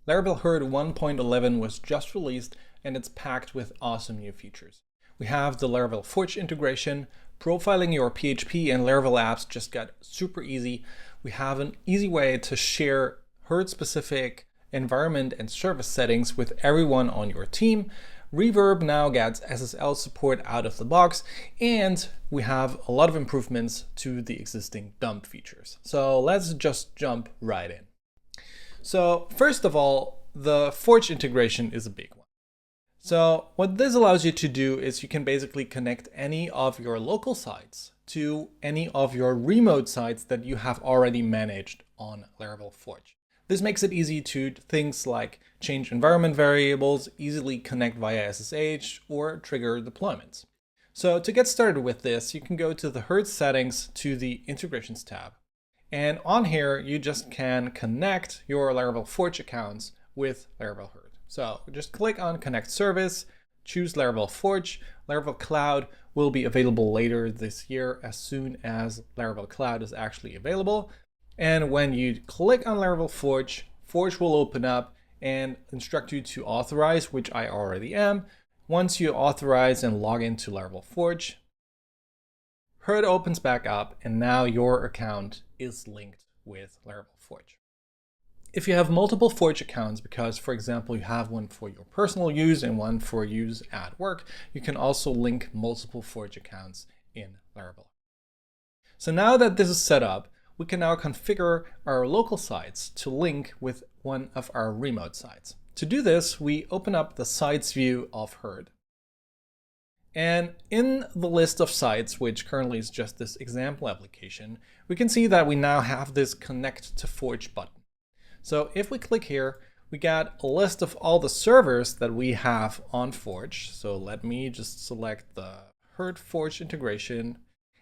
Laravel Herd 1.11 was just released and it's packed with awesome new features. We have the Laravel Forge integration, profiling your PHP and Laravel apps just got super easy. We have an easy way to share Herd-specific environment and service settings with everyone on your team. Reverb now gets SSL support out of the box, and we have a lot of improvements to the existing dump features. So let's just jump right in. So first of all, the Forge integration is a big one. So what this allows you to do is you can basically connect any of your local sites to any of your remote sites that you have already managed on Laravel Forge. This makes it easy to things like change environment variables, easily connect via SSH, or trigger deployments. So to get started with this, you can go to the Herd settings to the Integrations tab. And on here, you just can connect your Laravel Forge accounts with Laravel Herd. So just click on Connect Service, choose Laravel Forge. Laravel Cloud will be available later this year as soon as Laravel Cloud is actually available. And when you click on Laravel Forge, Forge will open up and instruct you to authorize, which I already am. Once you authorize and log into Laravel Forge, Herd opens back up, and now your account is linked with Laravel Forge. If you have multiple Forge accounts, because for example, you have one for your personal use and one for use at work, you can also link multiple Forge accounts in Laravel. So now that this is set up, we can now configure our local sites to link with one of our remote sites. To do this, we open up the sites view of Herd. And in the list of sites, which currently is just this example application, we can see that we now have this Connect to Forge button. So if we click here, we get a list of all the servers that we have on Forge. So let me just select the Herd Forge integration.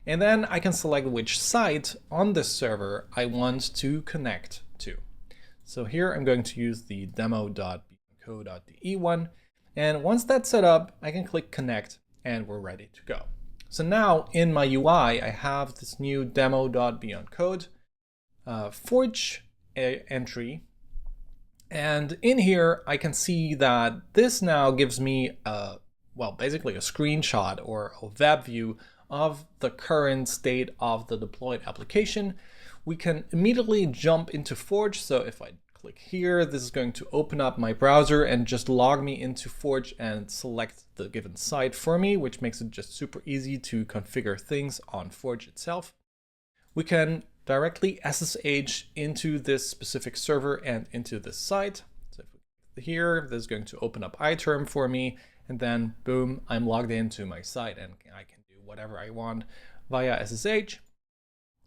And then I can select which site on this server I want to connect to. So here I'm going to use the demo.co.de one. And once that's set up, I can click connect and we're ready to go. So now in my UI, I have this new demo.beyondcode Forge entry. And in here, I can see that this now gives me basically a screenshot or a web view of the current state of the deployed application. We can immediately jump into Forge. So if I click here, this is going to open up my browser and just log me into Forge and select the given site for me, which makes it just super easy to configure things on Forge itself. We can directly SSH into this specific server and into this site. So if we click here, this is going to open up iTerm for me, and then boom, I'm logged into my site and I can do whatever I want via SSH.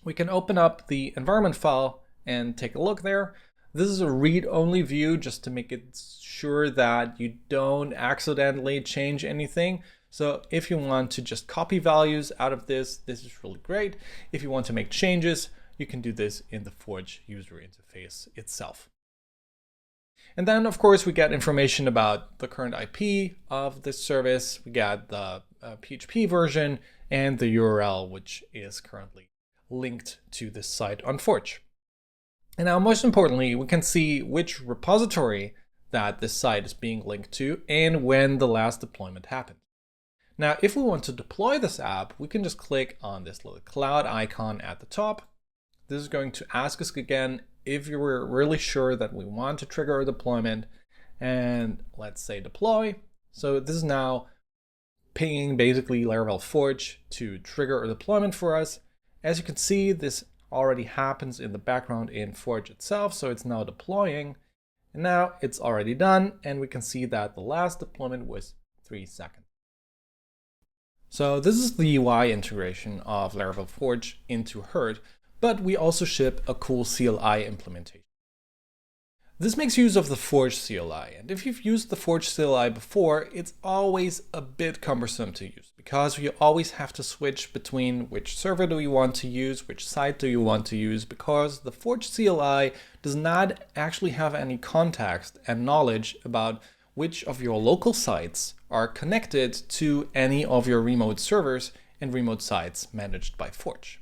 We can open up the environment file and take a look there. This is a read-only view just to make it sure that you don't accidentally change anything. So if you want to just copy values out of this, this is really great. If you want to make changes, you can do this in the Forge user interface itself. And then, of course, we get information about the current IP of this service. We got the PHP version and the URL, which is currently linked to this site on Forge. And now, most importantly, we can see which repository that this site is being linked to and when the last deployment happened. Now, if we want to deploy this app, we can just click on this little cloud icon at the top. This is going to ask us again if you were really sure that we want to trigger a deployment, and let's say deploy. So this is now pinging basically Laravel Forge to trigger a deployment for us. As you can see, this already happens in the background in Forge itself, so it's now deploying. And now it's already done, and we can see that the last deployment was 3 seconds. So this is the UI integration of Laravel Forge into Herd, but we also ship a cool CLI implementation. This makes use of the Forge CLI, and if you've used the Forge CLI before, it's always a bit cumbersome to use because you always have to switch between which server do you want to use, which site do you want to use, because the Forge CLI does not actually have any context and knowledge about which of your local sites are connected to any of your remote servers and remote sites managed by Forge.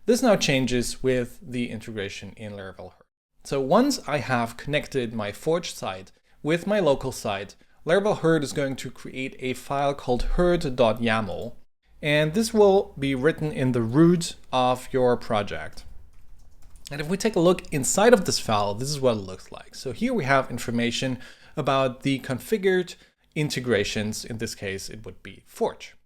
This now changes with the integration in Laravel Herd. So once I have connected my Forge site with my local site, Laravel Herd is going to create a file called herd.yml, and this will be written in the root of your project. And if we take a look inside of this file, this is what it looks like. So here we have information about the configured integrations. In this case, it would be Forge.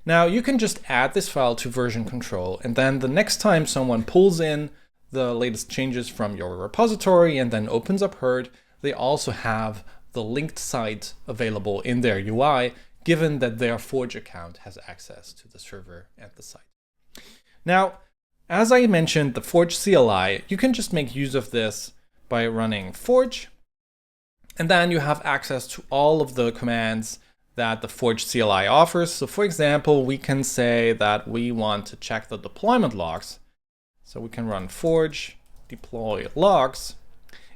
Now you can just add this file to version control, and then the next time someone pulls in the latest changes from your repository and then opens up Herd, they also have the linked site available in their UI, given that their Forge account has access to the server and the site. Now, as I mentioned, the Forge CLI, you can just make use of this by running Forge, and then you have access to all of the commands that the Forge CLI offers. So for example, we can say that we want to check the deployment logs. So we can run Forge deploy logs.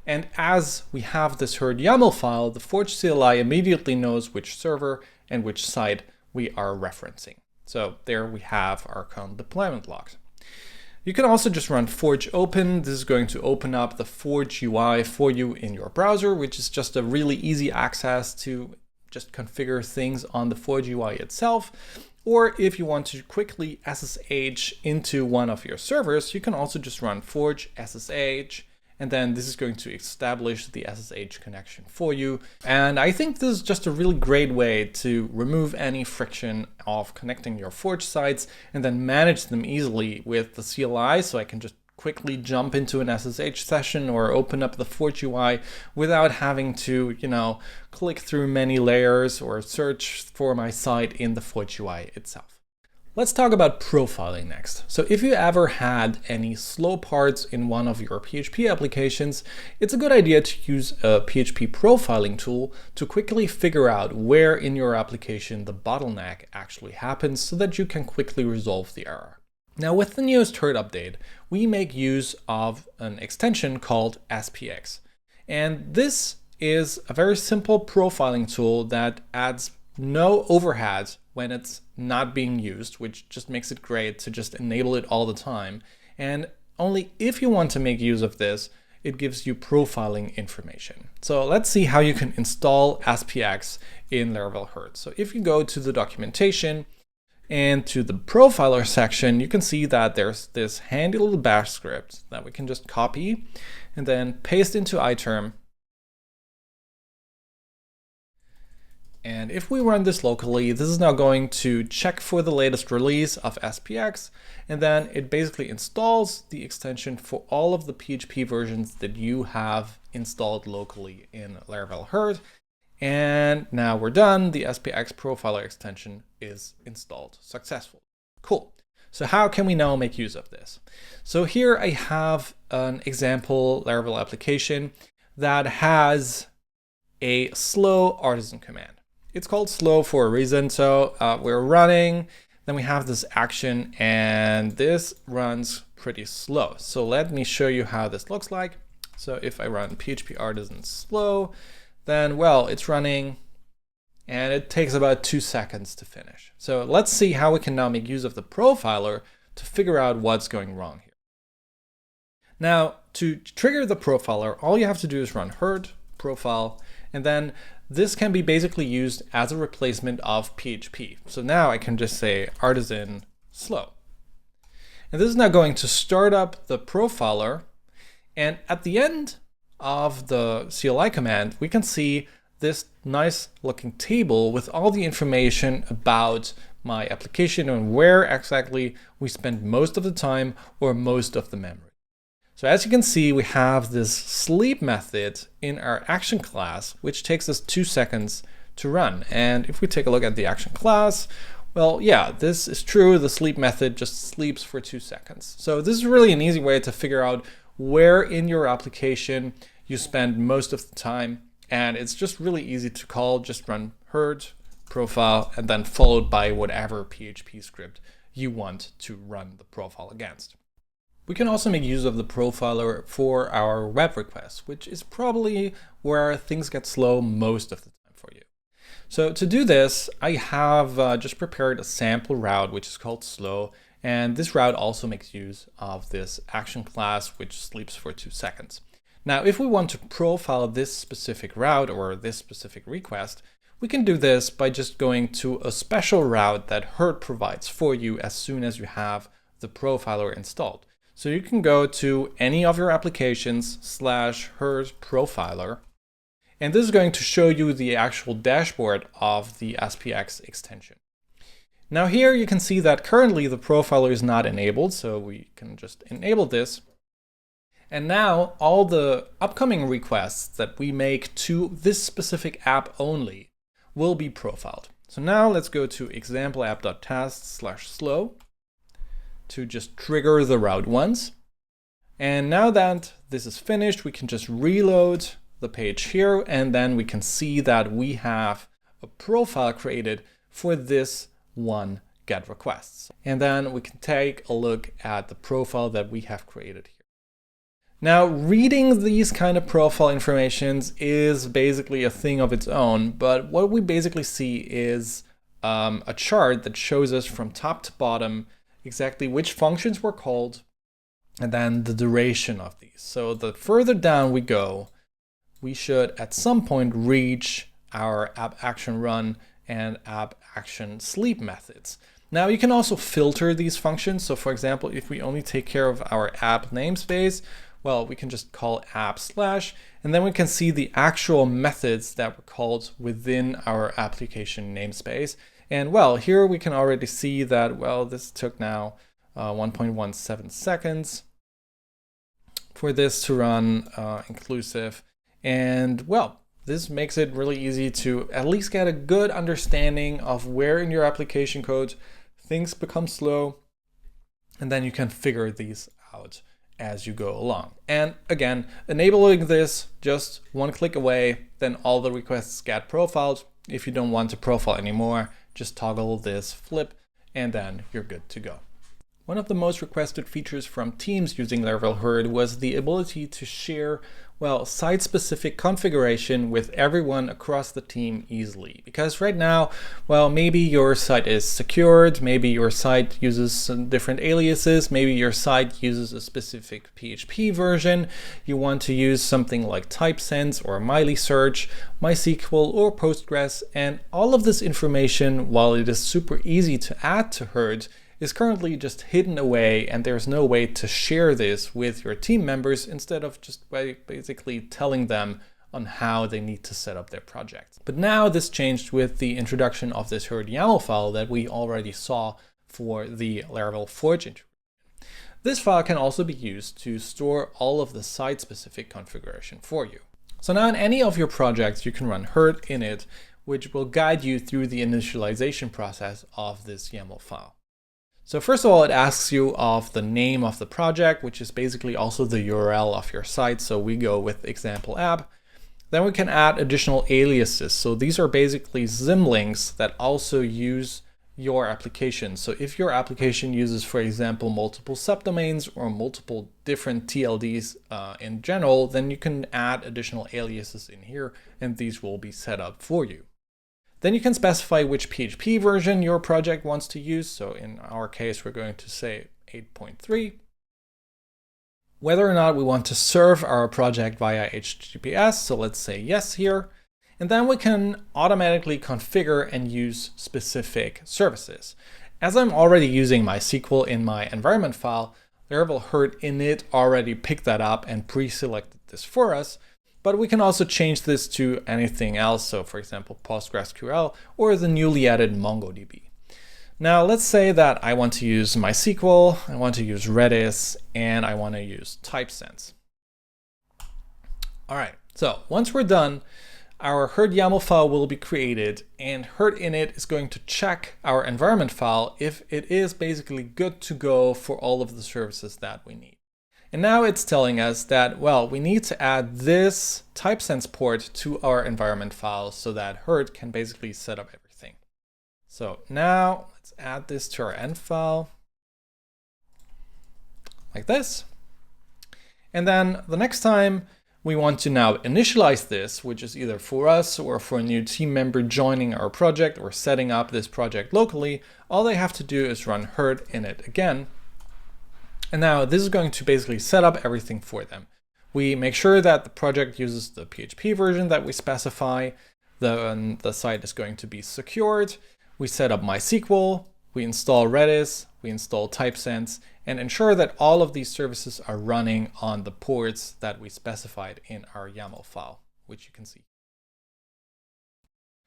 And as we have this herd YAML file, the Forge CLI immediately knows which server and which site we are referencing. So there we have our current deployment logs. You can also just run Forge open. This is going to open up the Forge UI for you in your browser, which is just a really easy access to just configure things on the Forge UI itself. Or if you want to quickly SSH into one of your servers, you can also just run Forge SSH, and then this is going to establish the SSH connection for you. And I think this is just a really great way to remove any friction of connecting your Forge sites and then manage them easily with the CLI. So I can just quickly jump into an SSH session or open up the Forge UI without having to, click through many layers or search for my site in the Forge UI itself. Let's talk about profiling next. So if you ever had any slow parts in one of your PHP applications, it's a good idea to use a PHP profiling tool to quickly figure out where in your application the bottleneck actually happens so that you can quickly resolve the error. Now with the newest Herd update, we make use of an extension called SPX. And this is a very simple profiling tool that adds no overhead when it's not being used, which just makes it great to just enable it all the time. And only if you want to make use of this, it gives you profiling information. So let's see how you can install SPX in Laravel Herd. So if you go to the documentation and to the profiler section, you can see that there's this handy little bash script that we can just copy and then paste into iTerm. And if we run this locally, this is now going to check for the latest release of SPX, and then it basically installs the extension for all of the PHP versions that you have installed locally in Laravel Herd. And now we're done. The SPX profiler extension is installed successfully. Cool. So how can we now make use of this? So here I have an example Laravel application that has a slow artisan command. It's called slow for a reason. So we're running, then we have this action, and this runs pretty slow. So let me show you how this looks like. So if I run PHP artisan slow, then well, it's running and it takes about 2 seconds to finish. So let's see how we can now make use of the profiler to figure out what's going wrong here. Now, to trigger the profiler, all you have to do is run herd profile, and then this can be basically used as a replacement of PHP. So now I can just say artisan slow. And this is now going to start up the profiler. And at the end of the CLI command, we can see this nice looking table with all the information about my application and where exactly we spend most of the time or most of the memory. So as you can see, we have this sleep method in our action class, which takes us 2 seconds to run. And if we take a look at the action class, well, yeah, this is true. The sleep method just sleeps for 2 seconds. So this is really an easy way to figure out where in your application you spend most of the time. And it's just really easy to call. Just run herd profile and then followed by whatever PHP script you want to run the profile against. We can also make use of the profiler for our web requests, which is probably where things get slow most of the time for you. So to do this, I have just prepared a sample route, which is called slow. And this route also makes use of this action class, which sleeps for 2 seconds. Now, if we want to profile this specific route or this specific request, we can do this by just going to a special route that Herd provides for you as soon as you have the profiler installed. So you can go to any of your applications /Herd profiler, and this is going to show you the actual dashboard of the SPX extension. Now here you can see that currently the profiler is not enabled, so we can just enable this. And now all the upcoming requests that we make to this specific app only will be profiled. So now let's go to example app.tasks/slow to just trigger the route once. And now that this is finished, we can just reload the page here, and then we can see that we have a profile created for this one get requests. And then we can take a look at the profile that we have created here. Now, reading these kind of profile informations is basically a thing of its own, but what we basically see is a chart that shows us from top to bottom exactly which functions were called and then the duration of these. So the further down we go, we should at some point reach our app action run and app action sleep methods. Now you can also filter these functions. So for example, if we only take care of our app namespace, well, we can just call app/, and then we can see the actual methods that were called within our application namespace. And well, here we can already see that, well, this took now 1.17 seconds for this to run inclusive. And well, this makes it really easy to at least get a good understanding of where in your application code things become slow, and then you can figure these out as you go along. And again, enabling this just one click away, then all the requests get profiled. If you don't want to profile anymore, just toggle this flip, and then you're good to go. One of the most requested features from teams using Laravel Herd was the ability to share, well, site-specific configuration with everyone across the team easily. Because right now, well, maybe your site is secured, maybe your site uses some different aliases, maybe your site uses a specific PHP version, you want to use something like TypeSense or MileSearch, MySQL or Postgres, and all of this information, while it is super easy to add to Herd, is currently just hidden away, and there's no way to share this with your team members instead of just by basically telling them on how they need to set up their project. But now this changed with the introduction of this herd.yml file that we already saw for the Laravel Forge integration. This file can also be used to store all of the site-specific configuration for you. So now in any of your projects, you can run herd init, which will guide you through the initialization process of this YAML file. So first of all, it asks you of the name of the project, which is basically also the URL of your site. So we go with example app. Then we can add additional aliases. So these are basically symlinks that also use your application. So if your application uses, for example, multiple subdomains or multiple different TLDs in general, then you can add additional aliases in here, and these will be set up for you. Then you can specify which PHP version your project wants to use. So in our case, we're going to say 8.3. Whether or not we want to serve our project via HTTPS, so let's say yes here. And then we can automatically configure and use specific services. As I'm already using MySQL in my environment file, Laravel Herd init already picked that up and pre-selected this for us. But we can also change this to anything else. So for example, PostgreSQL or the newly added MongoDB. Now let's say that I want to use MySQL, I want to use Redis, and I want to use TypeSense. All right, so once we're done, our herd YAML file will be created, and herd init is going to check our environment file if it is basically good to go for all of the services that we need. And now it's telling us that, well, we need to add this TypeSense port to our environment file so that Herd can basically set up everything. So now let's add this to our end file like this. And then the next time we want to now initialize this, which is either for us or for a new team member joining our project or setting up this project locally, all they have to do is run herd init again. And now this is going to basically set up everything for them. We make sure that the project uses the PHP version that we specify. The site is going to be secured. We set up MySQL, we install Redis, we install TypeSense, and ensure that all of these services are running on the ports that we specified in our YAML file, which you can see.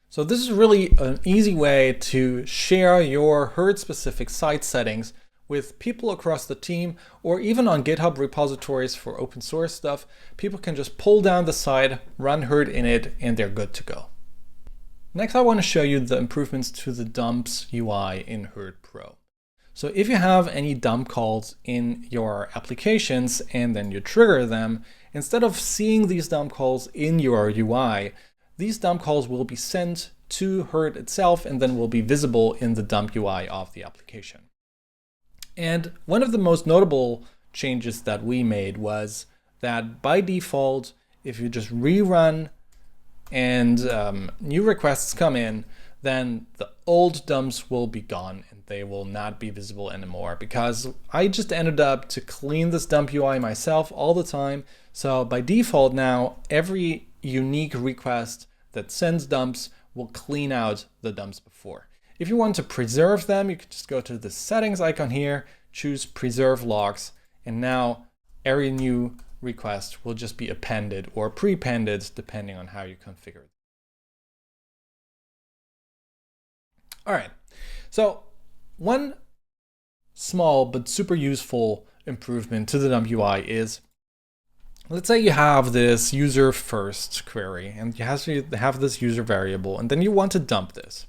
So this is really an easy way to share your herd-specific site settings with people across the team, or even on GitHub repositories for open source stuff. People can just pull down the site, run herd in it, and they're good to go. Next, I want to show you the improvements to the dumps UI in Herd Pro. So if you have any dump calls in your applications and then you trigger them, instead of seeing these dump calls in your UI, these dump calls will be sent to Herd itself and then will be visible in the dump UI of the application. And one of the most notable changes that we made was that by default, if you just rerun and new requests come in, then the old dumps will be gone and they will not be visible anymore, because I just ended up to clean this dump UI myself all the time. So by default now, every unique request that sends dumps will clean out the dumps before. If you want to preserve them, you can just go to the settings icon here, choose preserve logs, and now every new request will just be appended or pre-appended depending on how you configure it. All right, so one small but super useful improvement to the dump UI is, let's say you have this user first query and you have this user variable, and then you want to dump this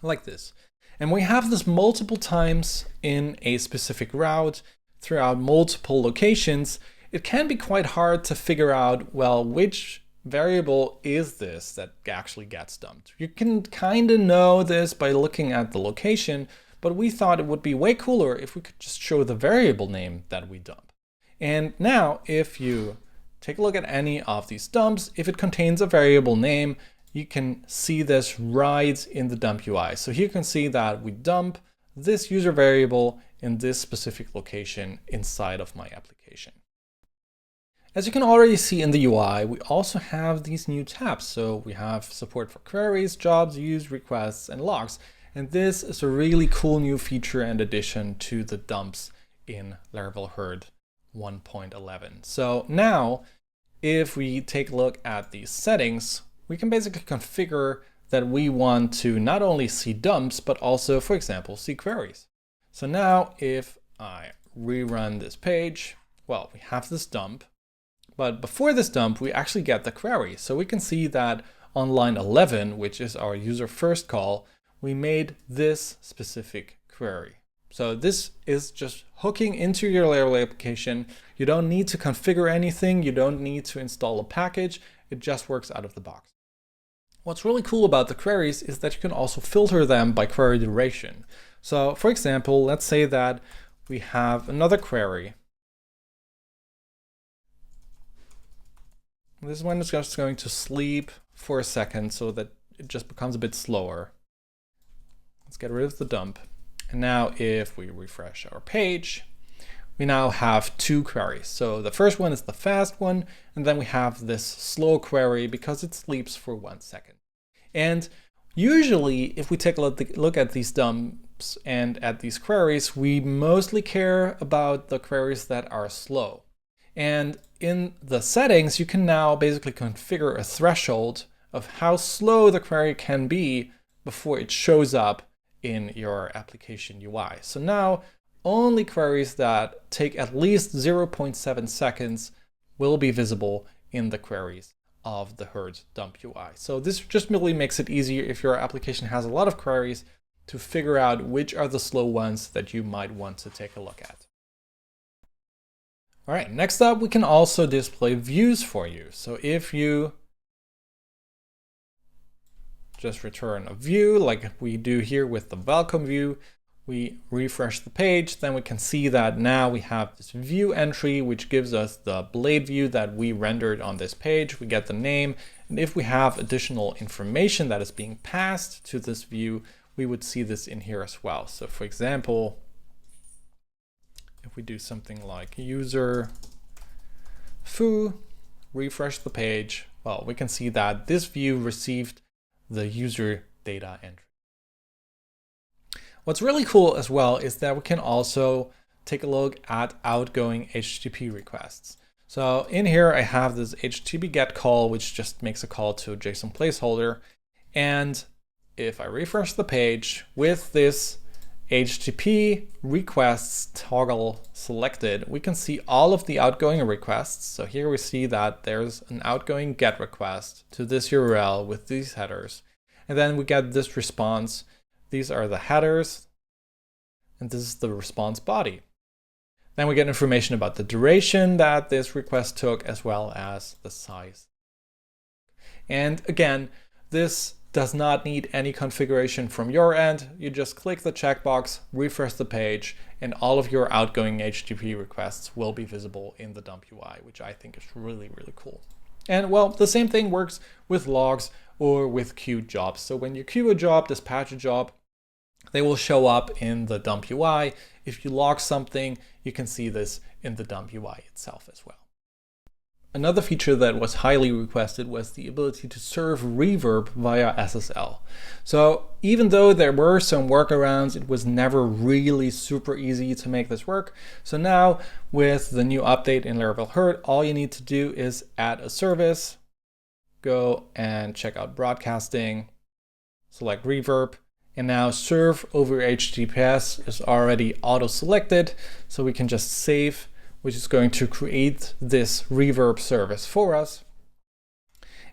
like this. And we have this multiple times in a specific route throughout multiple locations. It can be quite hard to figure out, well, which variable is this that actually gets dumped. You can kind of know this by looking at the location, but we thought it would be way cooler if we could just show the variable name that we dump. And now if you take a look at any of these dumps, if it contains a variable name, you can see this right in the dump UI. So here you can see that we dump this user variable in this specific location inside of my application. As you can already see in the UI, we also have these new tabs. So we have support for queries, jobs, views, requests, and logs. And this is a really cool new feature and addition to the dumps in Laravel Herd 1.11. So now, if we take a look at these settings, we can basically configure that we want to not only see dumps, but also, for example, see queries. So now if I rerun this page, well, we have this dump, but before this dump, we actually get the query. So we can see that on line 11, which is our user first call, we made this specific query. So this is just hooking into your Laravel application. You don't need to configure anything. You don't need to install a package. It just works out of the box. What's really cool about the queries is that you can also filter them by query duration. So for example, let's say that we have another query. This one is just going to sleep for a second so that it just becomes a bit slower. Let's get rid of the dump. And now if we refresh our page, we now have two queries. So the first one is the fast one, and then we have this slow query because it sleeps for 1 second. And usually, if we take a look at these dumps and at these queries, we mostly care about the queries that are slow. And in the settings, you can now basically configure a threshold of how slow the query can be before it shows up in your application UI. So now only queries that take at least 0.7 seconds will be visible in the queries of the Herd dump UI. So this just really makes it easier if your application has a lot of queries to figure out which are the slow ones that you might want to take a look at. All right, next up, we can also display views for you. So if you just return a view like we do here with the welcome view, we refresh the page, then we can see that now we have this view entry, which gives us the blade view that we rendered on this page. We get the name, and if we have additional information that is being passed to this view, we would see this in here as well. So for example, if we do something like user foo, refresh the page, well, we can see that this view received the user data entry. What's really cool as well is that we can also take a look at outgoing HTTP requests. So in here, I have this HTTP GET call, which just makes a call to a JSON placeholder. And if I refresh the page with this HTTP requests toggle selected, we can see all of the outgoing requests. So here we see that there's an outgoing GET request to this URL with these headers. And then we get this response. These are the headers, and this is the response body. Then we get information about the duration that this request took, as well as the size. And again, this does not need any configuration from your end. You just click the checkbox, refresh the page, and all of your outgoing HTTP requests will be visible in the dump UI, which I think is really, really cool. And well, the same thing works with logs or with queued jobs. So when you queue a job, dispatch a job, they will show up in the dump UI. If you log something, you can see this in the dump UI itself as well. Another feature that was highly requested was the ability to serve Reverb via SSL. So even though there were some workarounds, it was never really super easy to make this work. So now with the new update in Laravel Herd, all you need to do is add a service, go and check out broadcasting, select Reverb, and now serve over HTTPS is already auto-selected. So we can just save, which is going to create this Reverb service for us.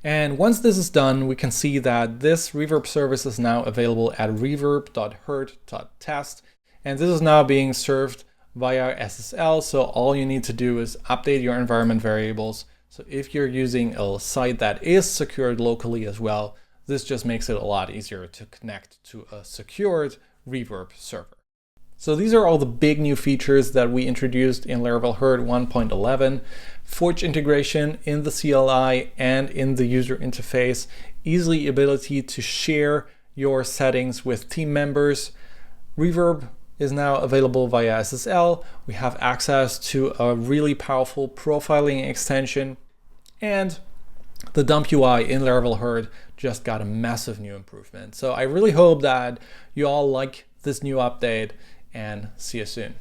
And once this is done, we can see that this Reverb service is now available at reverb.herd.test. And this is now being served via SSL. So all you need to do is update your environment variables. So if you're using a site that is secured locally as well, this just makes it a lot easier to connect to a secured Reverb server. So these are all the big new features that we introduced in Laravel Herd 1.11. Forge integration in the CLI and in the user interface, easy ability to share your settings with team members. Reverb is now available via SSL. We have access to a really powerful profiling extension, and the dump UI in Laravel Herd just got a massive new improvement. So I really hope that you all like this new update, and see you soon.